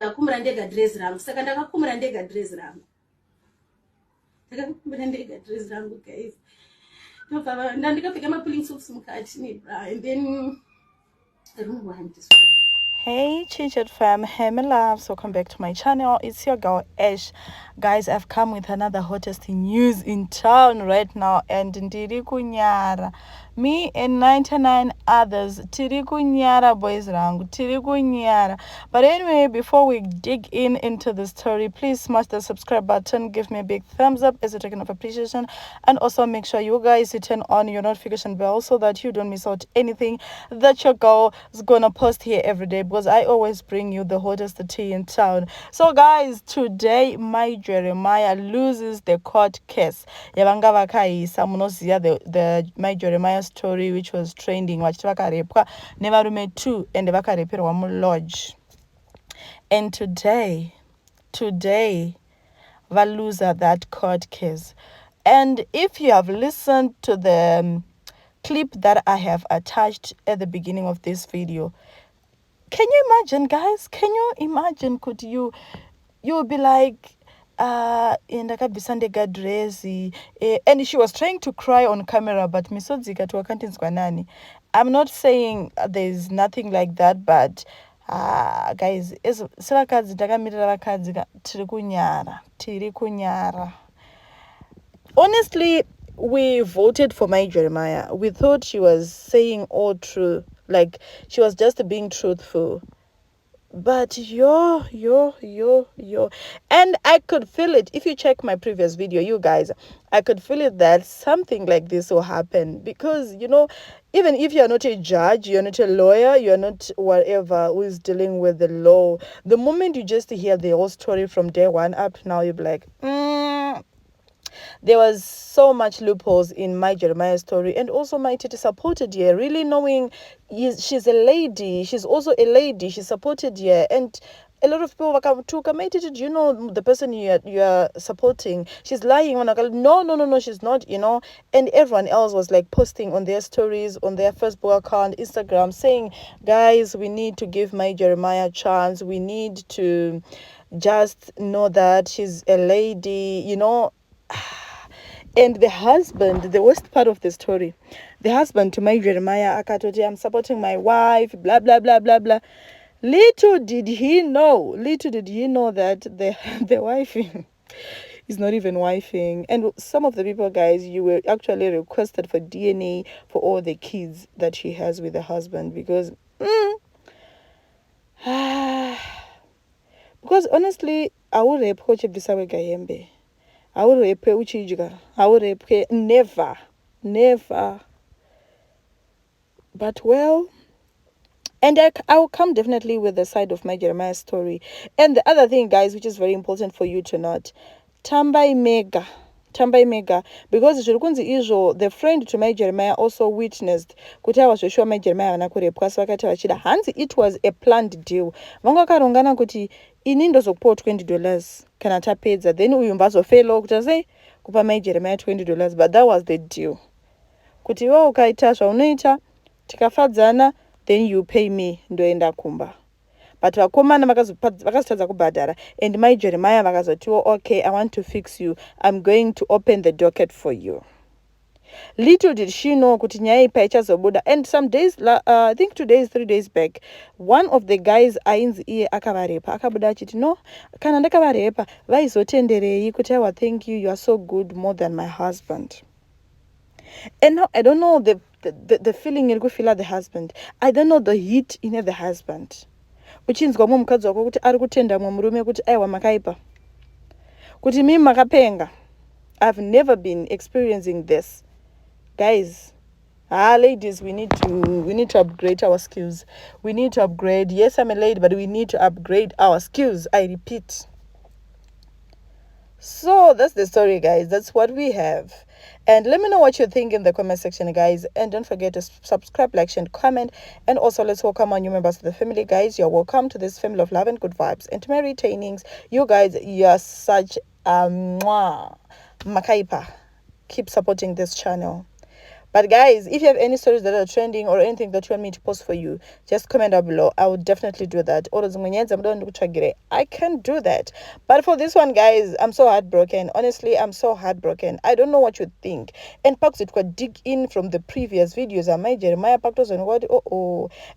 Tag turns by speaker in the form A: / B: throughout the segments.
A: ndakakumura ndega dress rangu saka ndakakumura ndega dress rangu guys ndobva ndandikapfeka mapulling socks mukati nebra and then I don't know why I'm describing.
B: Hey Chit fam, hey my loves, welcome back to my channel. It's your girl Ash. Guys, I've come with another hottest news in town right now, and ndiri kunyara. Me and 99 others, tiri kunyara boys rangu, tiri kunyara. But anyway, before we dig into the story, please smash the subscribe button, give me a big thumbs up as a token of appreciation, and also make sure you guys turn on your notification bell so that you don't miss out anything that your girl is gonna post here every day, because I always bring you the hottest tea in town. So guys, today my Jeremiah loses the court case. Yavanga vakaisa munoziva the my Jeremiah story, which was trending vachiti vakarepwa nevarume 2 and vakareperwa mulodge. And today valuza that court case. And if you have listened to the clip that I have attached at the beginning of this video, can you imagine, guys? Can you imagine? Could you'll be like, and she was trying to cry on camera, but I'm not saying there's nothing like that, but guys, honestly, we voted for my Jeremiah. We thought she was saying all true, like she was just being truthful. But yo, and I could feel it. If you check my previous video, you guys, I could feel it that something like this will happen, because even if you're not a judge, you're not a lawyer, you're not whatever who is dealing with the law, the moment you just hear the whole story from day one up to now, you'll be like, there was so much loopholes in my Jeremiah story. And also my Titi supported here, really knowing she's a lady, she's also a lady, she supported here. And a lot of people were come to come, do you know the person you are supporting, she's lying on a no, she's not, and everyone else was like posting on their stories, on their Facebook account, Instagram, saying, guys, we need to give my Jeremiah a chance, we need to just know that she's a lady, And the husband, the worst part of the story, the husband to my Jeremiah akatoti, I'm supporting my wife, blah blah blah blah blah. Little did he know that the wife is not even wifing. And some of the people, guys, you were actually requested for DNA for all the kids that she has with the husband, because honestly, I would rape Coach Bisawe Gayembe. I would rape Uchijga. I would rape never. But well, and I will come definitely with the side of my Jeremiah story. And the other thing, guys, which is very important for you to note, Tambai Mega, because the friend to my Jeremiah also witnessed kuti I was sure my Jeremiah anakurepwa vakati vachida hanzi it was a planned deal. Vanga karongana kuti ini ndozokupawo $20 kana tapedza, then uyu mbazofelo kuti sei kupa my Jeremiah $20, but that was the deal. Kuti iwe ukaita zvaunoita tikafadzana, then you pay me, ndoenda kumba. But vakomana vakazotadza kubhadhara, and my Jeremiah vakazotiwo, okay, I want to fix you, I'm going to open the docket for you. Little did she know kuti nyaya ipa ichazobuda. And some days, I think 3 days back, one of the guys ainzi iye akavarepa akabuda achiti, no, kana ndakavarepa vaizotenderei kuti aiwa, thank you, you are so good, more than my husband. And now I don't know the feeling iri kufila the husband, I don't know the heat in the husband. Uchinzwamo mukadzi wako kuti ari kutenda murume kuti aiwa makaipa, kuti mimi makapenga. I've never been experiencing this, guys. Ladies, we need to upgrade our skills. We need to upgrade. Yes, I'm a lady, but we need to upgrade our skills. I repeat. So that's the story, guys. That's what we have. And let me know what you think in the comment section, guys. And don't forget to subscribe, like, share, and comment. And also, let's welcome our new members of the family, guys. You're welcome to this family of love and good vibes. And to my retainings, you guys, you're such a makaipa. Keep supporting this channel. But guys, if you have any stories that are trending or anything that you want me to post for you, just comment down below. I will definitely do that. I can do that. But for this one, guys, I'm so heartbroken. Honestly, I'm so heartbroken. I don't know what you think. And Pax, it could dig in from the previous videos. I made Jeremiah Pactos and what?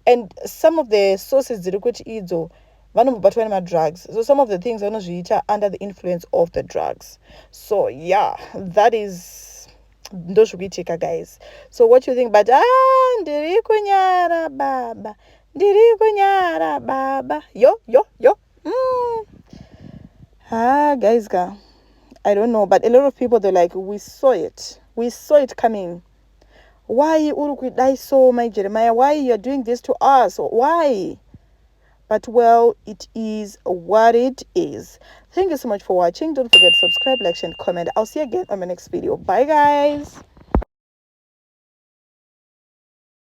B: And some of the sources that idzo vanobatwa nemadrugs. So some of the things vanozviita under the influence of the drugs. So yeah, that is ndozvikuitika, guys. So what you think? But ndiri kunyara baba, ndiri kunyara baba, yo guys, I don't know, but a lot of people, they're like, we saw it coming. Why uri so, my Jeremiah? Why you're doing this to us? Why? But well, it is what it is. Thank you so much for watching. Don't forget to subscribe, like, and comment. I'll see you again on my next video. Bye, guys.